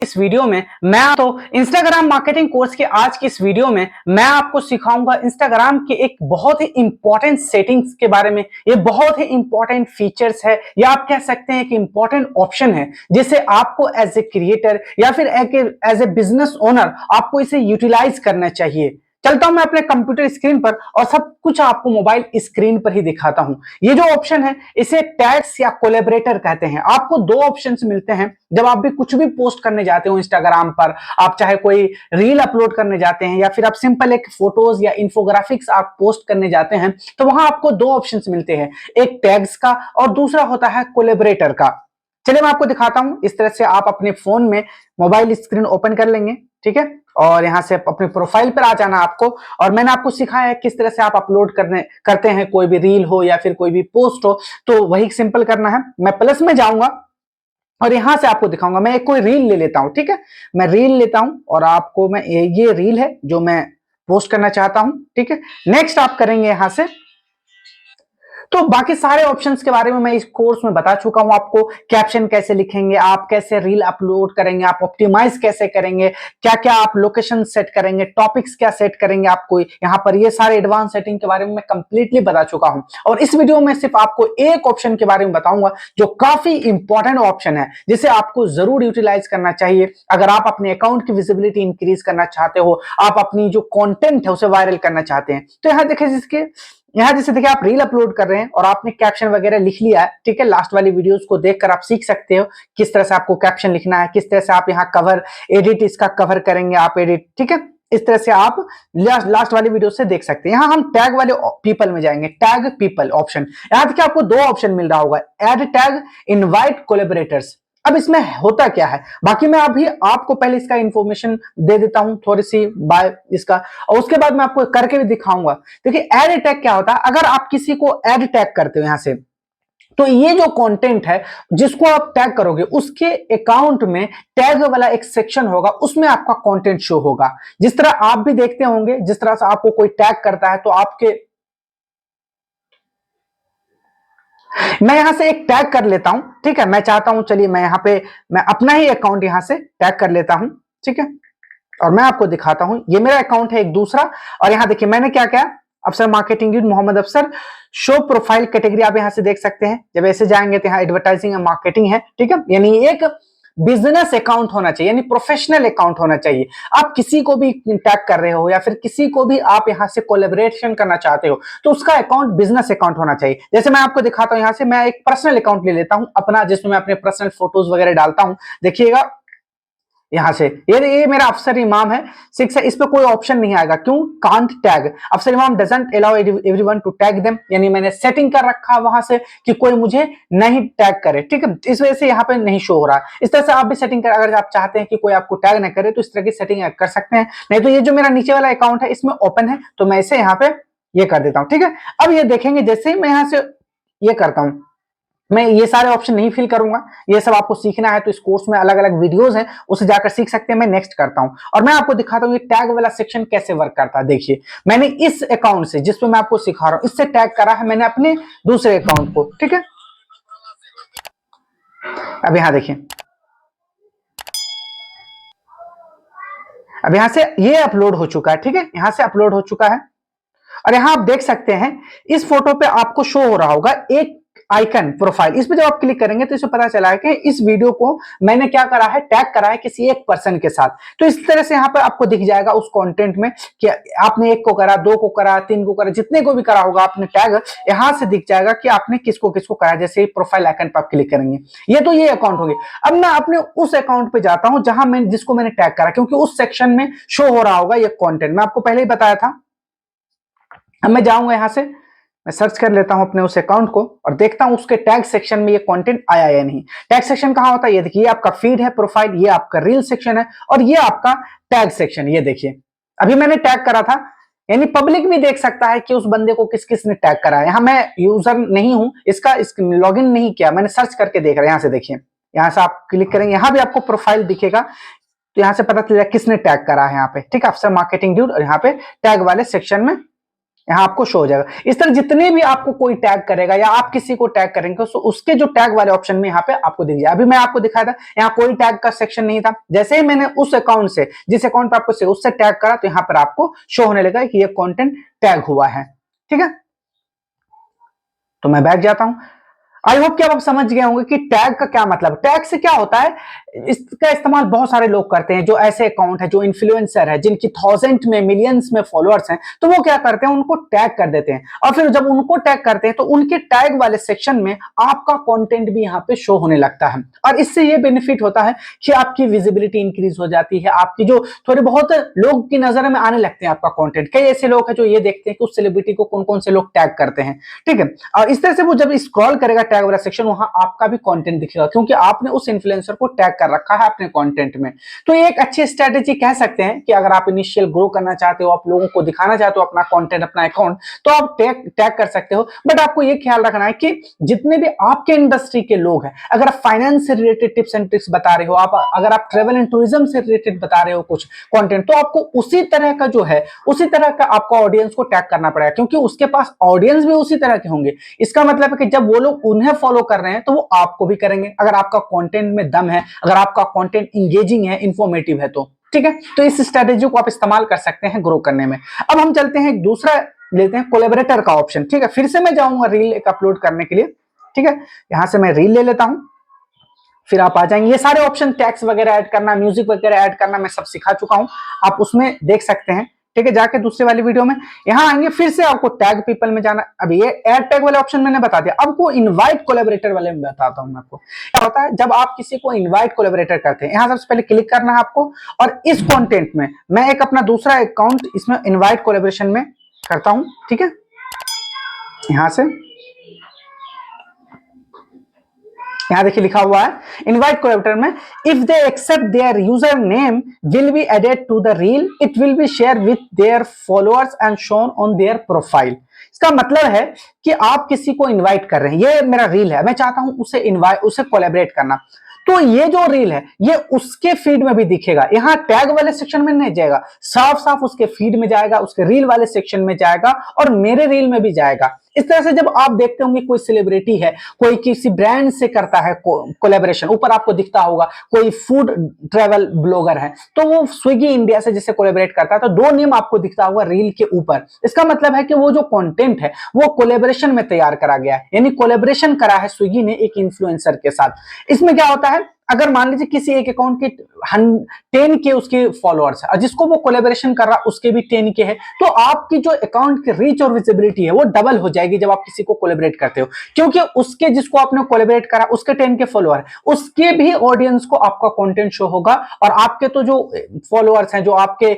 इस वीडियो में Instagram marketing course के आज की इस वीडियो में मैं आपको सिखाऊंगा इंस्टाग्राम के एक बहुत ही इंपॉर्टेंट सेटिंग्स के बारे में। ये बहुत ही इंपॉर्टेंट फीचर्स है या आप कह सकते हैं कि इंपॉर्टेंट ऑप्शन है जिसे आपको एज ए क्रिएटर या फिर एज ए बिजनेस ओनर आपको इसे यूटिलाइज करना चाहिए। चलता हूं मैं अपने कंप्यूटर स्क्रीन पर और सब कुछ आपको मोबाइल स्क्रीन पर ही दिखाता हूं। ये जो ऑप्शन है इसे टैग्स या कोलैबोरेटर कहते हैं। आपको दो ऑप्शंस मिलते हैं जब आप भी कुछ भी पोस्ट करने जाते हो इंस्टाग्राम पर। आप चाहे कोई रील अपलोड करने जाते हैं या फिर आप सिंपल एक फोटोज या इंफोग्राफिक्स आप पोस्ट करने जाते हैं तो वहां आपको दो ऑप्शंस मिलते हैं, एक टैग्स का और दूसरा होता है कोलैबोरेटर का। चलिए मैं आपको दिखाता हूं। इस तरह से आप अपने फोन में मोबाइल स्क्रीन ओपन कर लेंगे, ठीक है, और यहां से अपने प्रोफाइल पर आ जाना आपको। और मैंने आपको सिखाया है किस तरह से आप अपलोड करते हैं, कोई भी रील हो या फिर कोई भी पोस्ट हो, तो वही सिंपल करना है। मैं प्लस में जाऊंगा और यहां से आपको दिखाऊंगा। मैं एक कोई रील ले लेता हूं, ठीक है, मैं रील लेता हूं और आपको मैं ये रील है जो मैं पोस्ट करना चाहता हूं, ठीक है। नेक्स्ट आप करेंगे यहां से। तो बाकी सारे ऑप्शंस के बारे में मैं इस कोर्स में बता चुका हूं आपको। कैप्शन कैसे लिखेंगे, आप कैसे रील अपलोड करेंगे, आप ऑप्टिमाइज कैसे करेंगे, क्या क्या आप लोकेशन सेट करेंगे, टॉपिक्स क्या सेट करेंगे आपको यहाँ पर, ये सारे एडवांस सेटिंग के बारे में मैं कंप्लीटली बता चुका हूं। और इस वीडियो में सिर्फ आपको एक ऑप्शन के बारे में बताऊंगा जो काफी इंपॉर्टेंट ऑप्शन है, जिसे आपको जरूर यूटिलाइज करना चाहिए अगर आप अपने अकाउंट की विजिबिलिटी इंक्रीज करना चाहते हो, आप अपनी जो कंटेंट है उसे वायरल करना चाहते हैं। तो यहाँ देखिए, यहाँ जैसे देखिए आप रील अपलोड कर रहे हैं और आपने कैप्शन वगैरह लिख लिया है, ठीक है। लास्ट वाली वीडियोस को देखकर आप सीख सकते हो किस तरह से आपको कैप्शन लिखना है, किस तरह से आप यहाँ कवर एडिट इसका कवर करेंगे आप एडिट, ठीक है। इस तरह से आप लास्ट वाली वीडियो से देख सकते हैं। यहाँ हम टैग वाले पीपल में जाएंगे, टैग पीपल ऑप्शन। यहाँ देखिए आपको दो ऑप्शन मिल रहा होगा, एड टैग, इनवाइट कोलैबोरेटर्स। अब इसमें होता क्या है, बाकी मैं अभी आपको पहले इसका इंफॉर्मेशन दे देता हूं थोड़ी सी बाय इसका, और उसके बाद मैं आपको करके भी दिखाऊंगा। देखिए ऐड टैग क्या होता है, अगर आप किसी को ऐड टैग करते हो यहां से, तो ये जो कंटेंट है जिसको आप टैग करोगे उसके अकाउंट में टैग वाला एक सेक्शन होगा, उसमें आपका कंटेंट शो होगा। जिस तरह आप भी देखते होंगे, जिस तरह से आपको कोई टैग करता है तो आपके, मैं यहां से एक टैग कर लेता हूं, ठीक है। मैं चाहता हूं, चलिए मैं यहां पे मैं अपना ही अकाउंट यहां से टैग कर लेता हूं, ठीक है। और मैं आपको दिखाता हूं, ये मेरा अकाउंट है एक दूसरा। और यहां देखिए मैंने क्या किया, अफसर मार्केटिंग लीड मोहम्मद अफसर, शो प्रोफाइल कैटेगरी आप यहां से देख सकते हैं। जब ऐसे जाएंगे तो यहां एडवर्टाइजिंग एंड मार्केटिंग है, ठीक है। यानी एक बिजनेस अकाउंट होना चाहिए, यानी प्रोफेशनल अकाउंट होना चाहिए। आप किसी को भी टैग कर रहे हो या फिर किसी को भी आप यहां से कोलैबोरेशन करना चाहते हो तो उसका अकाउंट बिजनेस अकाउंट होना चाहिए। जैसे मैं आपको दिखाता हूं, यहां से मैं एक पर्सनल अकाउंट ले लेता हूं अपना, जिसमें मैं अपने पर्सनल फोटोज वगैरह डालता हूं। देखिएगा यहां से ये मेरा अफसर इमाम है, सिक्स है, इस पे कोई ऑप्शन नहीं आएगा। क्यों? Can't tag, Afsar Imam doesn't allow everyone to tag them, यानी मैंने सेटिंग कर रखा वहां से कि कोई मुझे नहीं टैग करे, ठीक है। इस वजह से यहाँ पे नहीं शो हो रहा। इस तरह से आप भी सेटिंग कर, अगर आप चाहते हैं कि कोई आपको टैग ना करे तो इस तरह की सेटिंग कर सकते हैं। नहीं तो ये जो मेरा नीचे वाला अकाउंट है इसमें ओपन है, तो मैं इसे यहाँ पे ये कर देता हूँ, ठीक है। अब ये देखेंगे जैसे ही मैं यहाँ से ये करता हूँ, मैं ये सारे ऑप्शन नहीं फिल करूंगा, ये सब आपको सीखना है तो इस कोर्स में अलग अलग वीडियोस हैं, उसे जाकर सीख सकते हैं। मैं नेक्स्ट करता हूं और मैं आपको दिखाता हूं ये टैग वाला सेक्शन कैसे वर्क करता है। देखिए मैंने इस अकाउंट से, जिसपे मैं आपको सिखा रहा हूं, इससे टैग करा है मैंने अपने दूसरे अकाउंट को, ठीक है। अब यहां देखिए, अब यहां से ये अपलोड हो चुका है, ठीक है, यहां से अपलोड हो चुका है। और यहां आप देख सकते हैं इस फोटो पे आपको शो हो रहा होगा एक आइकन प्रोफाइल। इस पे जब आप क्लिक करेंगे तो इसे पता चला है कि इस वीडियो को मैंने क्या करा है, टैग करा है किसी एक पर्सन के साथ। तो इस तरह से यहां पर आपको दिख जाएगा उस कंटेंट में कि आपने एक को करा, दो को करा, तीन को करा, जितने को भी करा होगा आपने टैग, यहां से दिख जाएगा कि आपने किसको किसको करा। जैसे प्रोफाइल आइकन पर आप क्लिक करेंगे, ये तो ये अकाउंट हो गया। अब मैं अपने उस अकाउंट पे जाता हूं जहां मैं जिसको मैंने टैग करा, क्योंकि उस सेक्शन में शो हो रहा होगा ये कंटेंट, मैं आपको पहले ही बताया था। अब मैं जाऊंगा यहां से, मैं सर्च कर लेता हूं अपने उस अकाउंट को और देखता हूं उसके टैग सेक्शन में ये कंटेंट आया या नहीं। टैग सेक्शन कहां होता है, ये देखिए, ये आपका फीड है प्रोफाइल, ये आपका रील सेक्शन है और ये आपका टैग सेक्शन। ये देखिए अभी मैंने टैग करा था, यानी पब्लिक भी देख सकता है कि उस बंदे को किस किस ने टैग करा है। यहां मैं यूजर नहीं हूं, इसका लॉग इन नहीं किया, मैंने सर्च करके देख रहा है। यहां से देखिए, यहां से आप क्लिक करेंगे, यहां भी आपको प्रोफाइल दिखेगा, तो यहां से पता चलेगा किसने टैग करा है यहाँ पे, ठीक है, अफसर मार्केटिंग ड्यूड। और यहाँ पे टैग वाले सेक्शन में यहाँ आपको शो हो जाएगा। इस तरह जितने भी आपको कोई टैग करेगा या आप किसी को टैग करेंगे तो उसके जो टैग वाले ऑप्शन में यहाँ पे आपको दिख जाए। अभी मैं आपको दिखाया था यहाँ कोई टैग का सेक्शन नहीं था, जैसे ही मैंने उस अकाउंट से जिस अकाउंट पे आपको उससे टैग करा तो यहाँ पर आपको शो होने लगा कि ये कंटेंट टैग हुआ है। ठीक है, तो मैं बैठ जाता हूं। आई होप कि अब आप समझ गए होंगे कि टैग का क्या मतलब। टैग से क्या होता है, इसका इस्तेमाल बहुत सारे लोग करते हैं, जो ऐसे अकाउंट है, जो इन्फ्लुएंसर है, जिनकी थाउजेंड में मिलियंस में फॉलोअर्स हैं, तो वो क्या करते हैं, उनको टैग कर देते हैं और फिर जब उनको टैग करते हैं तो उनके टैग वाले सेक्शन में आपका कंटेंट भी यहाँ पे शो होने लगता है। और इससे ये बेनिफिट होता है कि आपकी विजिबिलिटी इंक्रीज हो जाती है, आपकी जो थोड़े बहुत लोग की नजर में आने लगते हैं आपका कंटेंट। कई ऐसे लोग हैं जो ये देखते हैं कि उस सेलिब्रिटी को कौन कौन से लोग टैग करते हैं। ठीक है, और इस तरह से वो जब स्क्रॉल करेगा टैग वाला सेक्शन, वहां आपका भी कंटेंट दिखेगा क्योंकि आपने उस इन्फ्लुएंसर को टैग कर रखा है अपने कंटेंट में। तो ये एक अच्छी स्ट्रेटेजी कह सकते हैं कि अगर आप इनिशियल ग्रो करना चाहते हो, आप लोगों को दिखाना चाहते हो अपना कंटेंट, अपना अकाउंट, तो आप टैग कर सकते हो। बट आपको ये ख्याल रखना है कि जितने भी आपके इंडस्ट्री के लोग हैं, अगर आप फाइनेंस से रिलेटेड टिप्स एंड ट्रिक्स बता रहे हो, अगर आप ट्रेवल एंड टूरिज्म से रिलेटेड बता रहे हो कुछ कंटेंट, तो आपको उसी तरह का जो है, उसी तरह का आपको ऑडियंस को टैग करना पड़ेगा क्योंकि उसके पास ऑडियंस भी उसी तरह के होंगे। इसका मतलब है कि जब वो लोग उन्हें फॉलो कर रहे हैं तो वो आपको भी करेंगे, अगर आपका कंटेंट में दम है, अगर आपका कंटेंट इंगेजिंग है, इंफॉर्मेटिव है तो। ठीक है, तो इस स्ट्रेटेजी को आप इस्तेमाल कर सकते हैं ग्रो करने में। अब हम चलते हैं एक दूसरा लेते हैं, कोलैबोरेटर का ऑप्शन। ठीक है, फिर से मैं जाऊंगा रील एक अपलोड करने के लिए। ठीक है, यहां से मैं रील ले लेता हूं, फिर आप आ जाएंगे। ये सारे ऑप्शन टैक्स वगैरह ऐड करना, म्यूजिक वगैरह ऐड करना मैं सब सिखा चुका हूं, आप उसमें देख सकते हैं। ठीक है, जाके दूसरे वाली वीडियो में यहां आएंगे, फिर से आपको टैग पीपल में जाना। अभी ये ऐड टैग वाले ऑप्शन मैंने बता दिया, अब को इनवाइट कोलैबोरेटर वाले में बताता हूं मैं आपको क्या होता है। जब आप किसी को इनवाइट कोलैबोरेटर करते हैं, यहां सबसे पहले क्लिक करना है आपको और इस कंटेंट में मैं एक अपना दूसरा अकाउंट इसमें इनवाइट कोलैबोरेशन में करता हूं। ठीक है, यहां से यहां देखिए लिखा हुआ है इनवाइट कोलैबोरेटर में, if they accept their user name will be added to the reel, it will be share with their followers and shown on their profile. इसका मतलब है कि आप किसी को इनवाइट कर रहे हैं, ये मेरा रील है, मैं चाहता हूं उसे कोलैबोरेट करना, तो ये जो रील है ये उसके फीड में भी दिखेगा, यहाँ टैग वाले सेक्शन में नहीं जाएगा, साफ साफ उसके फीड में जाएगा, उसके रील वाले सेक्शन में जाएगा और मेरे रील में भी जाएगा। इस तरह से जब आप देखते होंगे कोई सेलिब्रिटी है, कोई किसी ब्रांड से करता है कोलैबोरेशन, ऊपर आपको दिखता होगा कोई फूड ट्रैवल ब्लॉगर है तो वो स्विगी इंडिया से जैसे कोलैबोरेट करता है, तो दो नेम आपको दिखता होगा रील के ऊपर। इसका मतलब है कि वो जो कंटेंट है वो कोलैबोरेशन में तैयार करा गया है, यानी कोलैबोरेशन करा है स्विगी ने एक इन्फ्लुएंसर के साथ। इसमें क्या होता है, अगर मान लीजिए किसी एक अकाउंट के 10 के उसके फॉलोअर्स है और जिसको वो कोलैबोरेशन कर रहा उसके भी 10 के है, तो आपकी जो अकाउंट की रीच और विजिबिलिटी है वो डबल हो जाएगी जब आप किसी को कोलैबोरेट करते हो, क्योंकि उसके जिसको आपने कोलैबोरेट करा उसके 10 के फॉलोअर, उसके भी ऑडियंस को आपका कंटेंट शो होगा और आपके तो जो फॉलोअर्स हैं, जो आपके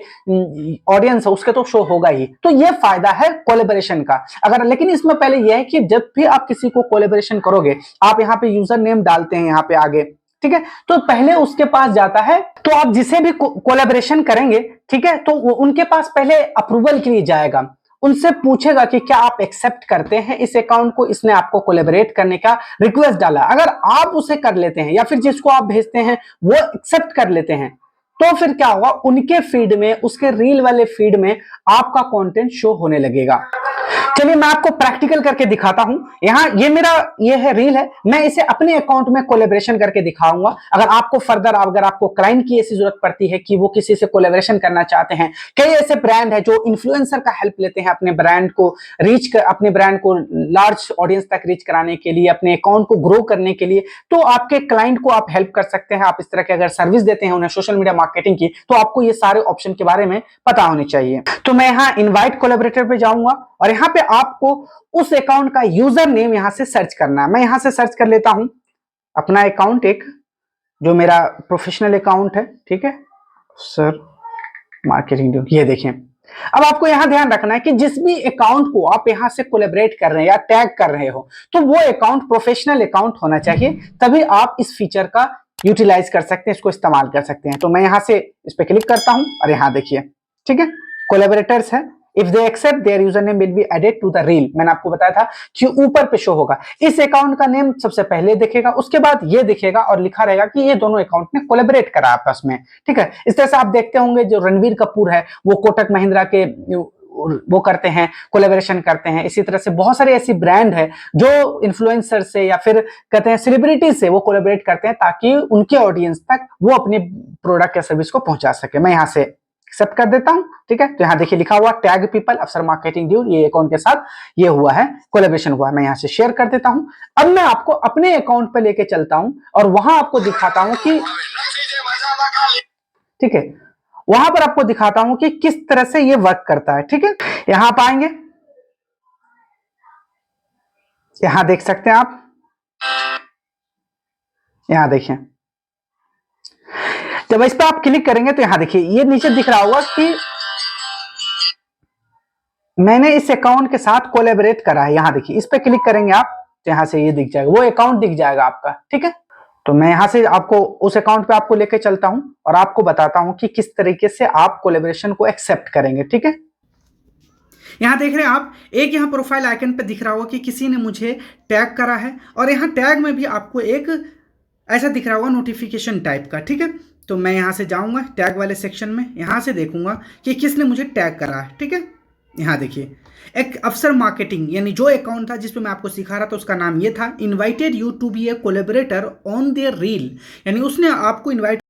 ऑडियंस है उसके तो शो होगा ही। तो ये फायदा है कोलैबोरेशन का। अगर लेकिन इसमें पहले यह है कि जब भी आप किसी को कोलैबोरेशन करोगे, आप यहाँ पे यूजर नेम डालते हैं यहाँ पे आगे, ठीक है, तो पहले उसके पास जाता है, तो आप जिसे भी कोलैबोरेशन करेंगे, ठीक है, तो उनके पास पहले अप्रूवल के लिए जाएगा, उनसे पूछेगा कि क्या आप एक्सेप्ट करते हैं इस अकाउंट को, इसने आपको कोलैबोरेट करने का रिक्वेस्ट डाला। अगर आप उसे कर लेते हैं या फिर जिसको आप भेजते हैं वो एक्सेप्ट कर लेते हैं, तो फिर क्या होगा, उनके फीड में, उसके रील वाले फीड में आपका कंटेंट शो होने लगेगा। चलिए मैं आपको प्रैक्टिकल करके दिखाता हूं। यहाँ ये है रील है, मैं इसे अपने अकाउंट में कोलैबोरेशन करके दिखाऊंगा। अगर आपको फर्दर, अगर आपको क्लाइंट की ऐसी जरूरत पड़ती है कि वो किसी से कोलैबोरेशन करना चाहते हैं, कई ऐसे ब्रांड है जो इन्फ्लुएंसर का हेल्प लेते हैं अपने ब्रांड को अपने ब्रांड को लार्ज ऑडियंस तक रीच कराने के लिए, अपने अकाउंट को ग्रो करने के लिए, तो आपके क्लाइंट को आप हेल्प कर सकते हैं। आप इस तरह की अगर सर्विस देते हैं उन्हें सोशल मीडिया मार्केटिंग की, तो आपको ये सारे ऑप्शन के बारे में पता होनी चाहिए। तो मैं यहाँ इनवाइट कोलैबोरेटर पे जाऊंगा और यहाँ पे आपको उस अकाउंट का यूजर नेम यहां से सर्च करना है। मैं यहां से सर्च कर लेता हूं अपना अकाउंट, एक जो मेरा प्रोफेशनल अकाउंट है, ठीक है, सर मार्केटिंग, ये देखें। अब आपको यहां ध्यान रखना है कि जिस भी अकाउंट को आप यहां से कोलैबोरेट कर रहे हैं या टैग कर रहे हो, तो वो अकाउंट प्रोफेशनल अकाउंट होना चाहिए, तभी आप इस फीचर का यूटिलाइज कर सकते हैं, इसको इस्तेमाल कर सकते हैं। तो मैं यहां से इस पर क्लिक करता हूं और यहां देखिए, ठीक है, कोलैबोरेटर्स है, if they accept their user name will be added to the reel. मैंने आपको बताया था कि ऊपर पे शो होगा, इस अकाउंट का नेम सबसे पहले दिखेगा, उसके बाद ये दिखेगा और लिखा रहेगा कि ये दोनों अकाउंट ने कोलैबोरेट करा आपस में। ठीक है, इस तरह से आप देखते होंगे जो रणवीर कपूर है वो कोटक महिंद्रा के वो करते हैं, कोलेबोरेशन करते हैं। इसी तरह से बहुत सारी ऐसी ब्रांड है जो इन्फ्लुएंसर से या फिर कहते हैं सेलिब्रिटी से वो कोलेबोरेट करते हैं ताकि उनके ऑडियंस तक वो अपने प्रोडक्ट या सर्विस को पहुंचा सके। मैं यहाँ से एक्सेप्ट कर देता हूं, ठीक है। तो यहाँ देखिए लिखा हुआ टैग पीपल अफसर मार्केटिंग ड्यूड, ये अकाउंट के साथ ये हुआ है, कोलेबोरेशन हुआ है। मैं यहाँ से शेयर कर देता हूं। अब मैं आपको अपने अकाउंट पे लेके चलता हूं और वहां आपको दिखाता हूं कि, ठीक है, वहां पर आपको दिखाता हूं कि किस तरह से ये वर्क करता है, ठीक है। यहां आप आएंगे, यहां देख सकते हैं आप, यहां देखिए, जब इस पर आप क्लिक करेंगे तो यहां देखिए ये नीचे दिख रहा होगा कि मैंने इस अकाउंट के साथ कोलैबोरेट करा है। यहां देखिए इस पे क्लिक करेंगे आप तो यहां से ये दिख जाएगा, वो अकाउंट दिख जाएगा आपका, ठीक है। तो मैं यहां से आपको उस अकाउंट पे आपको लेके चलता हूं और आपको बताता हूं कि किस तरीके से आप कोलैबोरेशन को एक्सेप्ट करेंगे, ठीक है। यहां देख रहे हैं आप, एक यहां प्रोफाइल आइकन पे दिख रहा होगा कि किसी ने मुझे टैग करा है और यहां टैग में भी आपको एक ऐसा दिख रहा होगा नोटिफिकेशन टाइप का, ठीक है। तो मैं यहां से जाऊंगा टैग वाले सेक्शन में, यहां से देखूंगा कि किसने मुझे टैग करा है, ठीक है। यहां देखिए एक अफसर मार्केटिंग, यानी जो अकाउंट था जिसपे मैं आपको सिखा रहा था उसका नाम ये था, invited you to be a collaborator on their reel, यानी उसने आपको इनवाइट,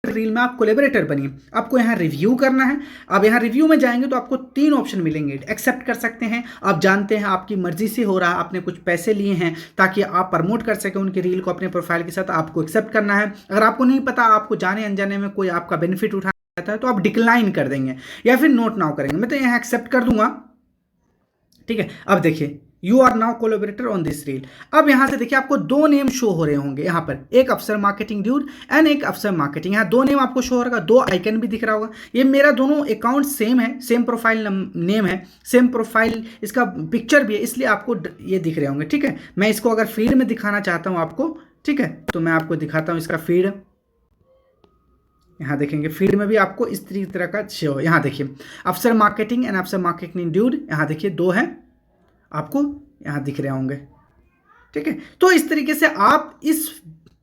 रील में आप कोलैबोरेटर बनिए। आपको यहाँ रिव्यू करना है। अब यहाँ रिव्यू में जाएंगे तो आपको 3 ऑप्शन मिलेंगे। एक्सेप्ट कर सकते हैं, आप जानते हैं आपकी मर्जी से हो रहा है, आपने कुछ पैसे लिए हैं ताकि आप प्रमोट कर सके उनके रील को अपने प्रोफाइल के साथ, आपको एक्सेप्ट करना है। अगर आपको नहीं पता, आपको जाने अनजाने में कोई आपका बेनिफिट उठा जाता है तो आप डिक्लाइन कर देंगे या फिर नोट नाउ करेंगे। मैं तो यहाँ एक्सेप्ट कर दूंगा, ठीक है। अब देखिए you are now collaborator on this reel. अब यहां से देखिए आपको 2 नेम शो हो रहे होंगे यहाँ पर, एक अफसर मार्केटिंग ड्यूड एंड एक अफसर मार्केटिंग। यहाँ 2 नेम आपको शो हो रहा है, 2 आइकन भी दिख रहा होगा। ये मेरा दोनों अकाउंट सेम है, सेम प्रोफाइल नेम है, सेम प्रोफाइल, इसका पिक्चर भी है, इसलिए आपको ये दिख रहे होंगे, ठीक है। मैं इसको अगर फीड में दिखाना चाहता हूँ आपको, ठीक है, तो मैं आपको दिखाता हूँ इसका फीड। यहाँ देखेंगे फीड में भी आपको इस तरह का शो। यहाँ देखिए अफसर मार्केटिंग एंड अफसर मार्केटिंग ड्यूड, यहाँ देखिए 2 हैं, आपको यहां दिख रहे होंगे, ठीक है। तो इस तरीके से आप इस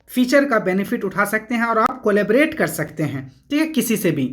फीचर का बेनिफिट उठा सकते हैं और आप कोलैबोरेट कर सकते हैं, ठीक है, किसी से भी।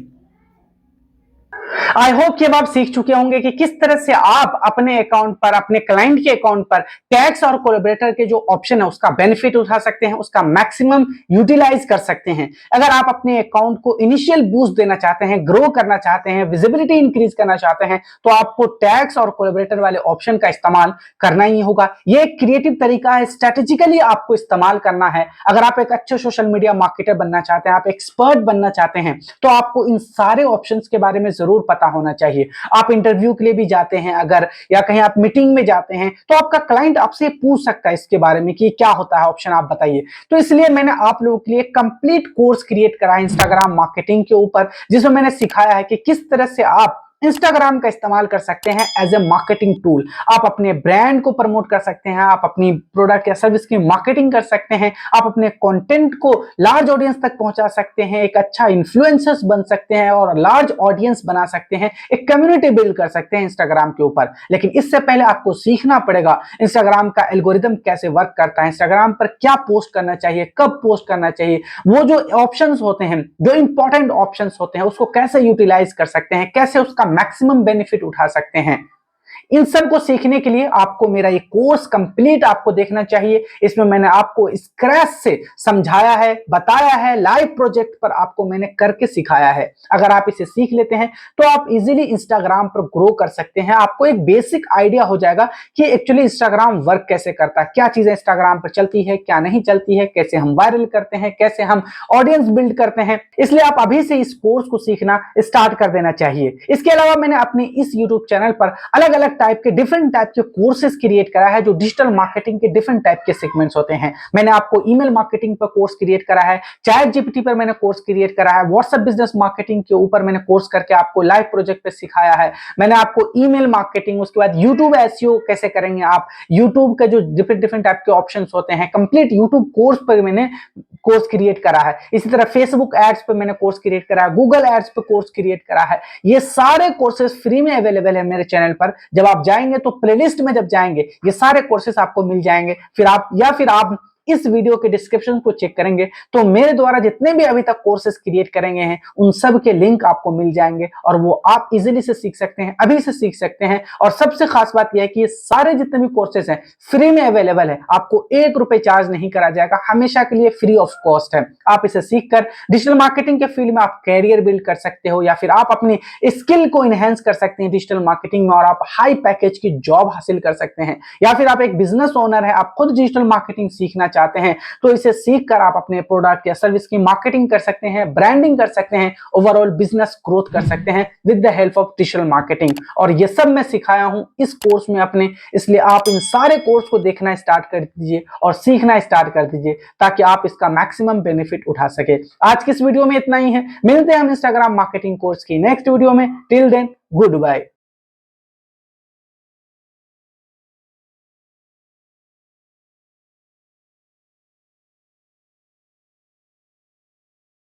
आई होप कि अब आप सीख चुके होंगे कि किस तरह से आप अपने अकाउंट पर, अपने क्लाइंट के अकाउंट पर टैग्स और कोलैबोरेटर के जो ऑप्शन है उसका बेनिफिट उठा सकते हैं, उसका मैक्सिमम यूटिलाइज कर सकते हैं। अगर आप अपने अकाउंट को इनिशियल बूस्ट देना चाहते हैं, ग्रो करना चाहते हैं, विजिबिलिटी इंक्रीज करना चाहते हैं, तो आपको टैग्स और कोलैबोरेटर वाले ऑप्शन का इस्तेमाल करना ही होगा। यह एक क्रिएटिव तरीका है, स्ट्रेटेजिकली आपको इस्तेमाल करना है। अगर आप एक अच्छे सोशल मीडिया मार्केटर बनना चाहते हैं, आप एक्सपर्ट बनना चाहते हैं, तो आपको इन सारे ऑप्शन के बारे में जरूर पता होना चाहिए। आप इंटरव्यू के लिए भी जाते हैं अगर, या कहीं आप मीटिंग में जाते हैं, तो आपका क्लाइंट आपसे पूछ सकता है इसके बारे में कि क्या होता है ऑप्शन, आप बताइए। तो इसलिए मैंने आप लोगों के लिए कंप्लीट कोर्स क्रिएट करा है इंस्टाग्राम मार्केटिंग के ऊपर, जिसमें मैंने सिखाया है कि किस तरह से आप इंस्टाग्राम का इस्तेमाल कर सकते हैं एज ए मार्केटिंग टूल। आप अपने ब्रांड को प्रमोट कर सकते हैं, आप अपनी प्रोडक्ट या सर्विस की मार्केटिंग कर सकते हैं, आप अपने कंटेंट को लार्ज ऑडियंस तक पहुंचा सकते हैं, एक अच्छा इन्फ्लुएंसर्स बन सकते हैं और लार्ज ऑडियंस बना सकते हैं, एक कम्युनिटी बिल्ड कर सकते हैं इंस्टाग्राम के ऊपर। लेकिन इससे पहले आपको सीखना पड़ेगा इंस्टाग्राम का एल्गोरिदम कैसे वर्क करता है, इंस्टाग्राम पर क्या पोस्ट करना चाहिए, कब पोस्ट करना चाहिए, वो जो ऑप्शंस होते हैं, जो इंपॉर्टेंट ऑप्शंस होते हैं, उसको कैसे यूटिलाइज कर सकते हैं, कैसे उसका मैक्सिमम बेनिफिट उठा सकते हैं। इन सब को सीखने के लिए आपको मेरा ये कोर्स कंप्लीट आपको देखना चाहिए। इसमें मैंने आपको स्क्रैच से समझाया है, बताया है, लाइव प्रोजेक्ट पर आपको मैंने करके सिखाया है। अगर आप इसे सीख लेते हैं तो आप इजीली इंस्टाग्राम पर ग्रो कर सकते हैं। आपको एक बेसिक आइडिया हो जाएगा कि एक्चुअली इंस्टाग्राम वर्क कैसे करता है, क्या चीजें इंस्टाग्राम पर चलती है, क्या नहीं चलती है, कैसे हम वायरल करते हैं, कैसे हम ऑडियंस बिल्ड करते हैं। इसलिए आप अभी से इस कोर्स को सीखना स्टार्ट कर देना चाहिए। इसके अलावा मैंने अपने इस यूट्यूब चैनल पर अलग अलग टाइप के, डिफरेंट टाइप के कोर्सेज क्रिएट करा है, जो डिजिटल मार्केटिंग के डिफरेंट टाइप के सेगमेंट्स होते हैं। मैंने आपको ईमेल मार्केटिंग पर कोर्स क्रिएट करा है, चैट जीपीटी पर मैंने कोर्स क्रिएट करा है, व्हाट्सएप बिजनेस मार्केटिंग के ऊपर मैंने कोर्स करके आपको लाइव प्रोजेक्ट पे सिखाया है। मैंने आपको ईमेल मार्केटिंग, उसके बाद यूट्यूब एसईओ कैसे करेंगे आप, यूट्यूब के जो डिफरेंट टाइप के ऑप्शंस होते हैं, कंप्लीट यूट्यूब कोर्स पर मैंने कोर्स क्रिएट करा है। इसी तरह फेसबुक एड्स पे मैंने कोर्स क्रिएट करा है, गूगल एड्स पे कोर्स क्रिएट करा है। ये सारे कोर्सेज फ्री में अवेलेबल है मेरे चैनल पर। जब आप जाएंगे तो प्लेलिस्ट में जब जाएंगे ये सारे कोर्सेज आपको मिल जाएंगे। फिर आप इस वीडियो के डिस्क्रिप्शन को चेक करेंगे तो मेरे द्वारा जितने भी अभी तक कोर्सेज क्रिएट करेंगे हैं उन सब के लिंक आपको मिल जाएंगे और वो आप इजीली से सीख सकते हैं, अभी से सीख सकते हैं। और सबसे खास बात यह है कि ये सारे जितने भी कोर्सेज हैं फ्री में अवेलेबल है, आपको 1 रुपए चार्ज नहीं करा जाएगा, हमेशा के लिए फ्री ऑफ कॉस्ट है। आप इसे सीखकर डिजिटल मार्केटिंग के फील्ड में आप कैरियर बिल्ड कर सकते हो या फिर आप अपनी स्किल को इनहेंस कर सकते हैं डिजिटल मार्केटिंग में और आप हाई पैकेज की जॉब हासिल कर सकते हैं। या फिर आप एक बिजनेस ओनर है, आप खुद डिजिटल मार्केटिंग सीखना चाहते हैं तो इसे सीखकर आप अपने प्रोडक्ट या सर्विस की मार्केटिंग कर सकते हैं, ब्रांडिंग कर सकते हैं, ओवरऑल बिजनेस ग्रोथ कर सकते हैं with the help of digital marketing. और ये सब मैं सिखाया हूं इस कोर्स में अपने, इसलिए आप इन सारे कोर्स को देखना स्टार्ट कर दीजिए और सीखना स्टार्ट कर दीजिए ताकि आप इसका मैक्सिमम बेनिफिट उठा सके। आज की इस वीडियो में इतना ही है, मिलते हैं हम इंस्टाग्राम मार्केटिंग कोर्स की नेक्स्ट वीडियो में। Till then good bye.